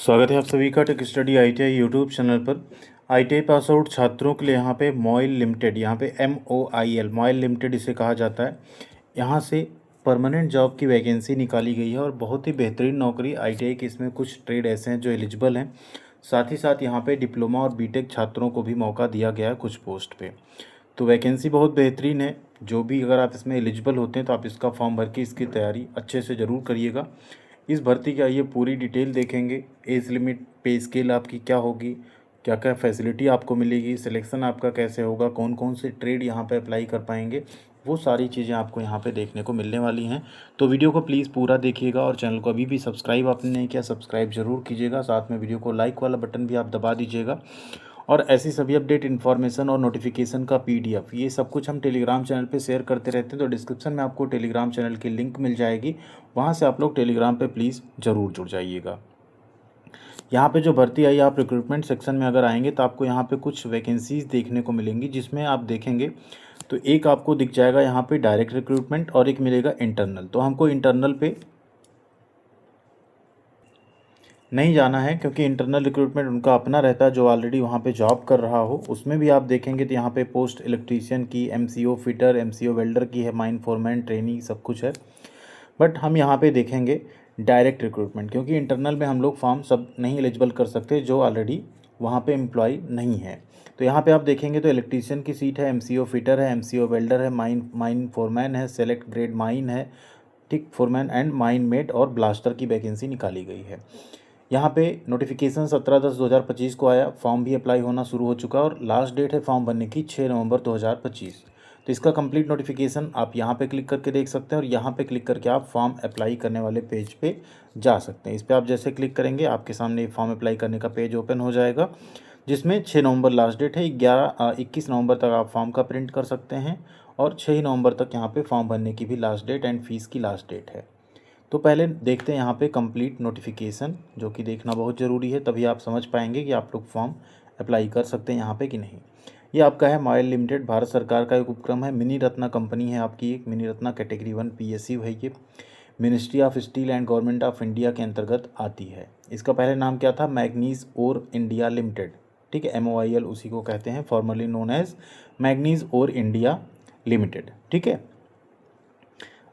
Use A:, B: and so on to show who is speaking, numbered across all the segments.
A: स्वागत है आप सभी का tech study ITI YouTube channel पर। ITI पास आउट छात्रों के लिए यहाँ पे मॉइल लिमिटेड, यहाँ पे MOIL मॉइल लिमिटेड इसे कहा जाता है। यहाँ से परमानेंट जॉब की वैकेंसी निकाली गई है और बहुत ही बेहतरीन नौकरी ITI की। इसमें कुछ ट्रेड ऐसे हैं जो एलिजिबल हैं, साथ ही साथ यहाँ पे डिप्लोमा और बीटेक छात्रों को भी मौका दिया गया है कुछ पोस्ट पे। तो वैकेंसी बहुत बेहतरीन है। जो भी अगर आप इसमें एलिजिबल होते हैं तो आप इसका फॉर्म भर के इसकी तैयारी अच्छे से ज़रूर करिएगा। इस भर्ती का ये पूरी डिटेल देखेंगे। एज लिमिट, पे स्केल आपकी क्या होगी, क्या क्या फैसिलिटी आपको मिलेगी, सिलेक्शन आपका कैसे होगा, कौन कौन से ट्रेड यहाँ पे अप्लाई कर पाएंगे, वो सारी चीज़ें आपको यहाँ पे देखने को मिलने वाली हैं। तो वीडियो को प्लीज़ पूरा देखिएगा और चैनल को अभी भी सब्सक्राइब आपने नहीं किया, सब्सक्राइब ज़रूर कीजिएगा। साथ में वीडियो को लाइक वाला बटन भी आप दबा दीजिएगा। और ऐसी सभी अपडेट, इन्फॉर्मेशन और नोटिफिकेशन का PDF ये सब कुछ हम टेलीग्राम चैनल पे शेयर करते रहते हैं। तो डिस्क्रिप्शन में आपको टेलीग्राम चैनल की लिंक मिल जाएगी, वहाँ से आप लोग टेलीग्राम पे प्लीज़ ज़रूर जुड़ जाइएगा। यहाँ पे जो भर्ती आई, आप रिक्रूटमेंट सेक्शन में अगर आएंगे तो आपको यहाँ पे कुछ वैकेंसीज़ देखने को मिलेंगी, जिसमें आप देखेंगे तो एक आपको दिख जाएगा यहाँ पे डायरेक्ट रिक्रूटमेंट और एक मिलेगा इंटरनल। तो हमको इंटरनल पे नहीं जाना है, क्योंकि इंटरनल रिक्रूटमेंट उनका अपना रहता है जो ऑलरेडी वहाँ पे जॉब कर रहा हो। उसमें भी आप देखेंगे तो यहाँ पे पोस्ट इलेक्ट्रीशियन की, MCO फिटर, MCO वेल्डर की है, माइन फोरमैन, ट्रेनी सब कुछ है। बट हम यहाँ पे देखेंगे डायरेक्ट रिक्रूटमेंट, क्योंकि इंटरनल में हम लोग फॉर्म सब नहीं एलिजिबल कर सकते जो ऑलरेडी वहाँ पे एम्प्लॉय नहीं है। तो यहाँ पे आप देखेंगे तो इलेक्ट्रीशियन की सीट है, MCO फिटर है, MCO वेल्डर है, माइन फोरमैन है, सेलेक्ट ग्रेड माइन है, ठीक, फोरमैन एंड माइन मेट और ब्लास्टर की वैकेंसी निकाली गई है। यहाँ पे नोटिफिकेशन 17/10/2025 को आया। फॉर्म भी अप्लाई होना शुरू हो चुका है और लास्ट डेट है फॉर्म भरने की 6 नवंबर 2025। तो इसका कंप्लीट नोटिफिकेशन आप यहाँ पे क्लिक करके देख सकते हैं और यहाँ पे क्लिक करके आप फॉर्म अप्लाई करने वाले पेज पे जा सकते हैं। इस पर आप जैसे क्लिक करेंगे आपके सामने फॉर्म अप्लाई करने का पेज ओपन हो जाएगा, जिसमें 6 नवंबर लास्ट डेट है। 21 नवंबर तक आप फॉर्म का प्रिंट कर सकते हैं और 6 नवंबर तक यहाँ पे फॉर्म भरने की भी लास्ट डेट एंड फीस की लास्ट डेट है। तो पहले देखते हैं यहाँ पे कंप्लीट नोटिफिकेशन, जो कि देखना बहुत ज़रूरी है, तभी आप समझ पाएंगे कि आप लोग फॉर्म अप्लाई कर सकते हैं यहाँ पे कि नहीं। ये आपका है मॉइल लिमिटेड, भारत सरकार का एक उपक्रम है। मिनी रत्ना कंपनी है आपकी, एक मिनी रत्ना कैटेगरी 1 PSU है। ये ministry of steel and government of India के अंतर्गत आती है। इसका पहले नाम क्या था? मैग्नीज ओर इंडिया लिमिटेड, ठीक है, MOIL उसी को कहते हैं, formally known as manganese ore India limited, ठीक है।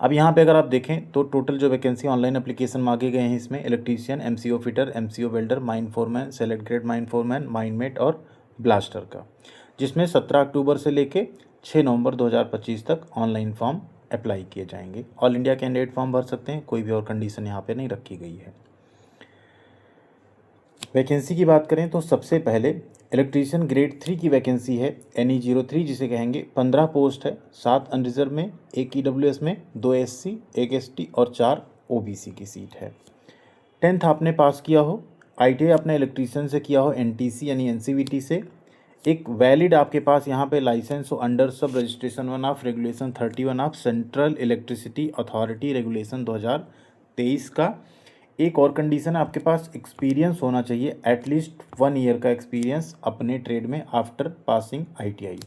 A: अब यहाँ पे अगर आप देखें तो टोटल जो वैकेंसी ऑनलाइन एप्लीकेशन मांगे गए हैं, इसमें electrician, MCO fitter, MCO welder, mine foreman, select grade mine foreman, mine mate और ब्लास्टर का, जिसमें 17 अक्टूबर से लेके 6 नवंबर 2025 तक ऑनलाइन फॉर्म अप्लाई किए जाएंगे। ऑल इंडिया कैंडिडेट फॉर्म भर सकते हैं, कोई भी और कंडीशन यहाँ पे नहीं रखी गई है। वैकेंसी की बात करें तो सबसे पहले इलेक्ट्रीशियन ग्रेड 3 की वैकेंसी है, NE03 जिसे कहेंगे। 15 पोस्ट है, 7 अनरिजर्व में, 1 EWS में, 2 SC, 1 ST और 4 OBC की सीट है। 10th आपने पास किया हो, ITI अपने इलेक्ट्रीशियन से किया हो NTC यानी NCVT से, एक वैलिड आपके पास यहाँ पे लाइसेंस हो under sub registration 1 of regulation 31 of central electricity authority regulation 2023 का। एक और कंडीशन है, आपके पास एक्सपीरियंस होना चाहिए, एटलीस्ट 1 ईयर का एक्सपीरियंस अपने ट्रेड में आफ्टर पासिंग ITI,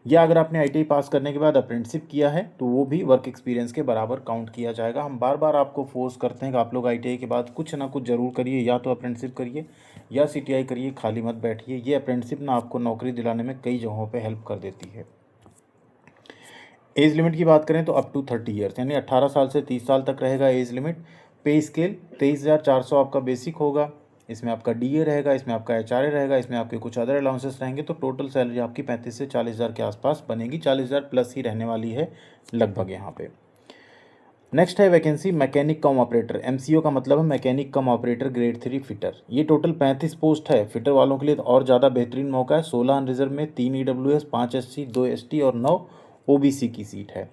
A: या अगर आपने ITI पास करने के बाद अप्रेंटिसशिप किया है तो वो भी वर्क एक्सपीरियंस के बराबर काउंट किया जाएगा। हम बार बार आपको फोर्स करते हैं कि आप लोग ITI के बाद कुछ ना कुछ ज़रूर करिए, या तो अप्रेंटिसशिप करिए या CTI करिए, खाली मत बैठिए। ये अप्रेंटिसशिप ना आपको नौकरी दिलाने में कई जगहों पर हेल्प कर देती है। एज लिमिट की बात करें तो अप टू 30 ईयर्स यानी 18 साल से 30 साल तक रहेगा एज लिमिट। पे स्केल 23,400 आपका बेसिक होगा, इसमें आपका DA रहेगा, इसमें आपका HRA रहेगा, इसमें आपके कुछ अदर अलाउंसेस रहेंगे। तो टोटल सैलरी आपकी 35 से 40,000 के आसपास बनेगी, 40,000 प्लस ही रहने वाली है लगभग यहाँ पे। नेक्स्ट है वैकेंसी मैकेनिक कम ऑपरेटर, MCO का मतलब है मैकेनिक कम ऑपरेटर ग्रेड 3 फिटर। ये टोटल 35 पोस्ट है। फिटर वालों के लिए तो और ज़्यादा बेहतरीन मौका है। 16 अनरिजर्व में, 3 EWS, 5 SC, 2 ST और 9 OBC की सीट है।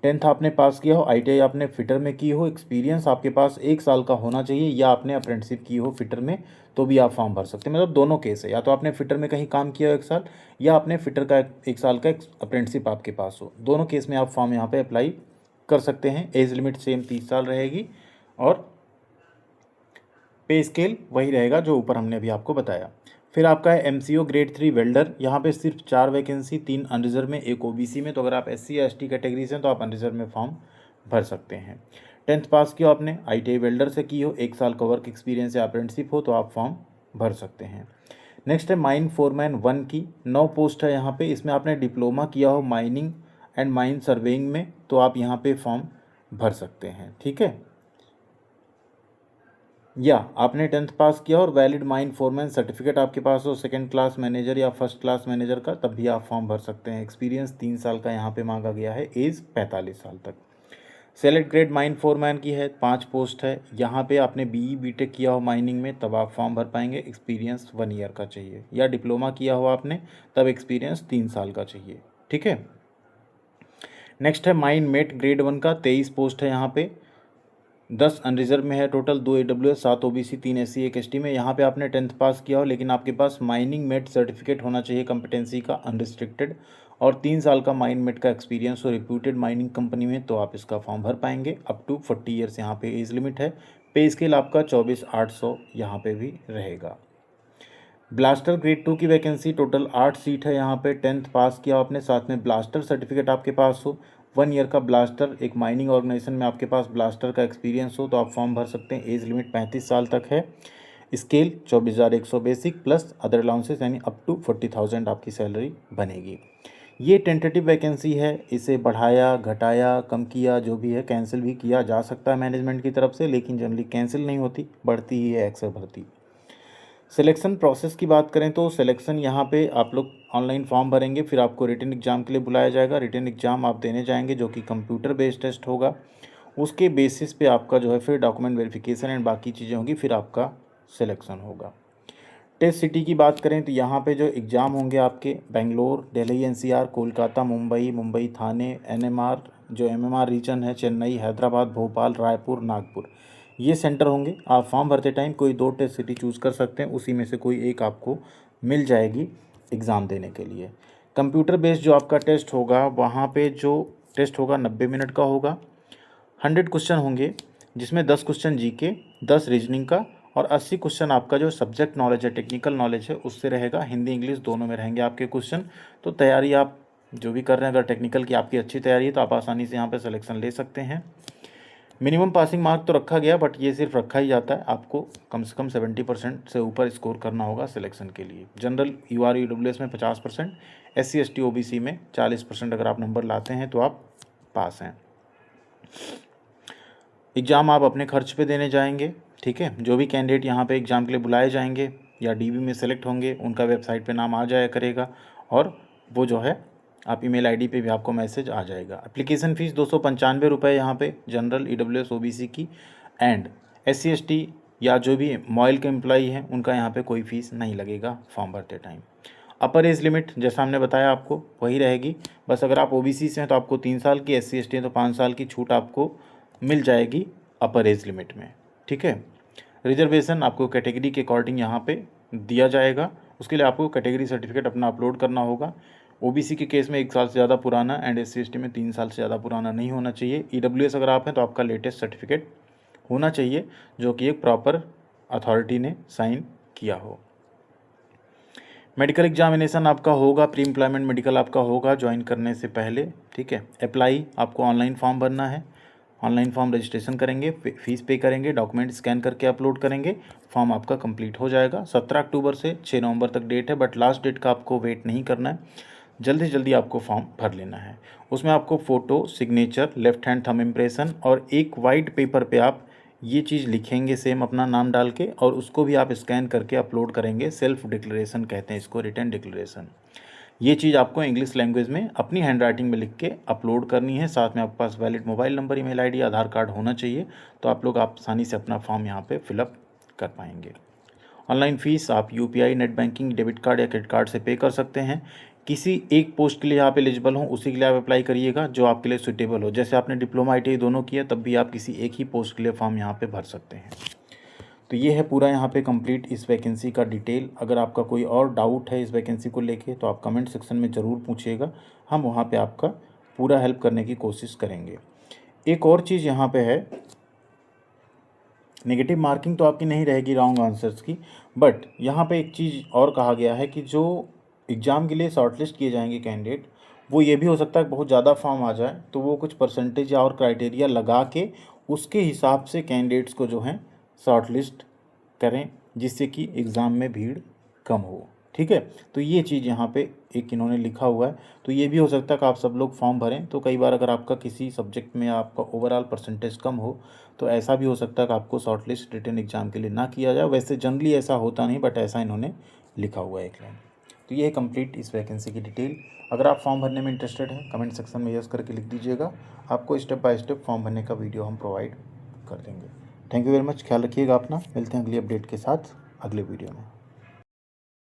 A: 10th आपने पास किया हो, ITI आपने फिटर में की हो, एक्सपीरियंस आपके पास 1 साल का होना चाहिए, या आपने अप्रेंटिसशिप की हो फिटर में, तो भी आप फॉर्म भर सकते हैं। मतलब दोनों केस है, या तो आपने फिटर में कहीं काम किया हो 1 साल, या आपने फिटर का 1 साल का अप्रेंटिसशिप आपके पास हो। दोनों केस में आप फॉर्म यहाँ पे अप्लाई कर सकते हैं। एज लिमिट सेम 30 साल रहेगी और पे स्केल वही रहेगा जो ऊपर हमने अभी आपको बताया। फिर आपका है MCO ग्रेड 3 वेल्डर। यहाँ पे सिर्फ 4 वैकेंसी, 3 अनरिजर्व में, 1 OBC में। तो अगर आप SC या ST कैटेगरी से हैं तो आप अनरिजर्व में फॉर्म भर सकते हैं। 10th पास किया आपने, ITI वेल्डर से की हो, 1 साल का वर्क एक्सपीरियंस या अप्रेंटिसशिप हो तो आप फॉर्म भर सकते हैं। नेक्स्ट है माइन फोरमैन 1 की 9 पोस्ट है यहाँ पे। इसमें आपने डिप्लोमा किया हो माइनिंग एंड माइन सर्वेइंग में तो आप यहाँ पे फॉर्म भर सकते हैं, ठीक है। या आपने 10th पास किया और वैलिड माइन फोरमैन सर्टिफिकेट आपके पास हो सेकंड क्लास मैनेजर या फर्स्ट क्लास मैनेजर का, तब भी आप फॉर्म भर सकते हैं। एक्सपीरियंस 3 साल का यहाँ पे मांगा गया है, एज 45 साल तक। सेलेक्ट ग्रेड माइन फोरमैन की है 5 पोस्ट है। यहाँ पे आपने BE BTech किया हो माइनिंग में तब आप फॉर्म भर पाएंगे। एक्सपीरियंस 1 ईयर का चाहिए, या डिप्लोमा किया हो आपने तब एक्सपीरियंस 3 साल का चाहिए, ठीक है। नेक्स्ट है माइन मेट ग्रेड 1 का 23 पोस्ट है यहाँ पे। 10 अनरिजर्व में है total, 2 AWS, 7 OBC, 3 SC, 1 ST में। यहाँ पे आपने 10th पास किया हो लेकिन आपके पास माइनिंग मेट सर्टिफिकेट होना चाहिए कॉम्पिटेंसी का अनरिस्ट्रिक्टेड, और 3 साल का माइन मेट का एक्सपीरियंस हो रिप्यूटेड माइनिंग कंपनी में, तो आप इसका फॉर्म भर पाएंगे। अप टू 40 ईयर्स यहाँ पे एज लिमिट है। पे स्केल आपका 24,800 यहाँ पे भी रहेगा। ब्लास्टर ग्रेड 2 की वैकेंसी टोटल 8 सीट है यहाँ पे। 10th पास किया आपने, साथ में ब्लास्टर सर्टिफिकेट आपके पास हो, 1 ईयर का ब्लास्टर, एक माइनिंग ऑर्गेनाइजेशन में आपके पास ब्लास्टर का एक्सपीरियंस हो तो आप फॉर्म भर सकते हैं। एज लिमिट 35 साल तक है। Scale 24,100 basic plus other allowances, यानी अप टू 40,000 आपकी सैलरी बनेगी। ये टेंटेटिव वैकेंसी है, इसे बढ़ाया घटाया कम किया जो भी है, कैंसिल भी किया जा सकता है मैनेजमेंट की तरफ से, लेकिन जनरली कैंसिल नहीं होती, बढ़ती ही है अक्सर भर्ती। सिलेक्शन प्रोसेस की बात करें तो सिलेक्शन यहाँ पे आप लोग ऑनलाइन फॉर्म भरेंगे, फिर आपको रिटन एग्ज़ाम के लिए बुलाया जाएगा। रिटन एग्ज़ाम आप देने जाएंगे जो कि कंप्यूटर बेस्ड टेस्ट होगा। उसके बेसिस पे आपका जो है फिर डॉक्यूमेंट वेरिफिकेशन एंड बाकी चीज़ें होंगी, फिर आपका सिलेक्शन होगा। टेस्ट सिटी की बात करें तो यहाँ पे जो एग्ज़ाम होंगे आपके बेंगलोर, दिल्ली NCR, कोलकाता, मुंबई थाने, NMR जो MMR रीजन है, चेन्नई, हैदराबाद, भोपाल, रायपुर, नागपुर, ये सेंटर होंगे। आप फॉर्म भरते टाइम कोई 2 टेस्ट सिटी चूज़ कर सकते हैं, उसी में से कोई एक आपको मिल जाएगी एग्ज़ाम देने के लिए। कंप्यूटर बेस्ड जो आपका टेस्ट होगा, वहाँ पे जो टेस्ट होगा 90 मिनट का होगा। 100 क्वेश्चन होंगे जिसमें 10 क्वेश्चन GK, 10 रीजनिंग का और 80 क्वेश्चन आपका जो सब्जेक्ट नॉलेज है, टेक्निकल नॉलेज है, उससे रहेगा। हिंदी इंग्लिश दोनों में रहेंगे आपके क्वेश्चन। तो तैयारी आप जो भी कर रहे हैं, अगर टेक्निकल की आपकी अच्छी तैयारी है तो आप आसानी से यहाँ पर सिलेक्शन ले सकते हैं। मिनिमम पासिंग मार्क तो रखा गया, बट ये सिर्फ रखा ही जाता है, आपको कम से कम 70% से ऊपर स्कोर करना होगा सिलेक्शन के लिए। जनरल UR UWS में 50%, SC ST OBC में 40% अगर आप नंबर लाते हैं तो आप पास हैं। एग्ज़ाम आप अपने खर्च पे देने जाएंगे, ठीक है। जो भी कैंडिडेट यहाँ पे एग्ज़ाम के लिए बुलाए जाएंगे या DB में सेलेक्ट होंगे, उनका वेबसाइट पे नाम आ जाया करेगा और वो जो है आप ईमेल ID पे भी आपको मैसेज आ जाएगा। एप्लीकेशन फ़ीस 295 रुपये यहाँ पे जनरल EWS OBC की, एंड SC ST या जो भी मॉयल के एम्प्लॉई हैं उनका यहाँ पे कोई फ़ीस नहीं लगेगा फॉर्म भरते टाइम। अपर एज लिमिट जैसा हमने बताया आपको वही रहेगी, बस अगर आप OBC से हैं तो आपको 3 साल की, SC ST हैं तो 5 साल की छूट आपको मिल जाएगी अपर एज लिमिट में, ठीक है। रिजर्वेशन आपको कैटेगरी के अकॉर्डिंग यहाँ पे दिया जाएगा, उसके लिए आपको कैटेगरी सर्टिफिकेट अपना अपलोड करना होगा। OBC के केस में 1 साल से ज़्यादा पुराना एंड SC ST में 3 साल से ज़्यादा पुराना नहीं होना चाहिए। EWS अगर आप हैं तो आपका लेटेस्ट सर्टिफिकेट होना चाहिए जो कि एक प्रॉपर अथॉरिटी ने साइन किया हो। मेडिकल एग्जामिनेशन आपका होगा, प्री एम्प्लॉयमेंट मेडिकल आपका होगा ज्वाइन करने से पहले, ठीक है। अप्लाई आपको ऑनलाइन फॉर्म भरना है, ऑनलाइन फॉर्म रजिस्ट्रेशन करेंगे, फीस पे करेंगे, डॉक्यूमेंट स्कैन करके अपलोड करेंगे, फॉर्म आपका कंप्लीट हो जाएगा। 17 अक्टूबर से 6 नवंबर तक डेट है, बट लास्ट डेट का आपको वेट नहीं करना है, जल्दी से जल्दी आपको फॉर्म भर लेना है। उसमें आपको photo, signature, left hand thumb impression और एक वाइट पेपर पे आप ये चीज़ लिखेंगे सेम अपना नाम डाल के, और उसको भी आप स्कैन करके अपलोड करेंगे। सेल्फ डिक्लेरेशन कहते हैं इसको, रिटन डिक्लेरेशन। ये चीज़ आपको इंग्लिश लैंग्वेज में अपनी हैंड राइटिंग में लिख के अपलोड करनी है। साथ में आपके पास valid mobile number, email ID, Aadhaar card होना चाहिए, तो आप लोग आसानी से अपना फॉर्म यहाँ पे फिलअप कर पाएंगे। ऑनलाइन फ़ीस आप UPI, net banking, debit card या क्रेडिट कार्ड से पे कर सकते हैं। किसी एक पोस्ट के लिए आप एलिजिबल हों उसी के लिए आप अप्लाई करिएगा जो आपके लिए सूटेबल हो। जैसे आपने डिप्लोमा ITI दोनों किया, तब भी आप किसी एक ही पोस्ट के लिए फॉर्म यहाँ पे भर सकते हैं। तो ये है पूरा यहाँ पे कंप्लीट इस वैकेंसी का डिटेल। अगर आपका कोई और डाउट है इस वैकेंसी को लेके तो आप कमेंट सेक्शन में ज़रूर पूछिएगा, हम वहाँ पे आपका पूरा हेल्प करने की कोशिश करेंगे। एक और चीज़ यहाँ पे है, नेगेटिव मार्किंग तो आपकी नहीं रहेगी रॉन्ग आंसर्स की, बट यहाँ पे एक चीज़ और कहा गया है कि जो एग्ज़ाम के लिए शॉर्टलिस्ट किए जाएंगे कैंडिडेट, वो ये भी हो सकता है बहुत ज़्यादा फॉर्म आ जाए तो वो कुछ परसेंटेज और क्राइटेरिया लगा के उसके हिसाब से कैंडिडेट्स को जो है शॉर्टलिस्ट करें, जिससे कि एग्ज़ाम में भीड़ कम हो। ठीक है, तो ये चीज़ यहाँ पे एक इन्होंने लिखा हुआ है। तो ये भी हो सकता है कि आप सब लोग फॉर्म भरें, तो कई बार अगर आपका किसी सब्जेक्ट में आपका ओवरऑल परसेंटेज कम हो तो ऐसा भी हो सकता है कि आपको शॉर्टलिस्ट रिटन एग्ज़ाम के लिए ना किया जाए। वैसे जनरली ऐसा होता नहीं, बट ऐसा इन्होंने लिखा हुआ है एक लाइन। तो ये है कंप्लीट इस वैकेंसी की डिटेल। अगर आप फॉर्म भरने में इंटरेस्टेड हैं, कमेंट सेक्शन में यस करके लिख दीजिएगा। आपको स्टेप बाय स्टेप फॉर्म भरने का वीडियो हम प्रोवाइड कर देंगे। थैंक यू वेरी मच, ख्याल रखिएगा अपना। मिलते हैं अगली अपडेट के साथ अगले वीडियो में।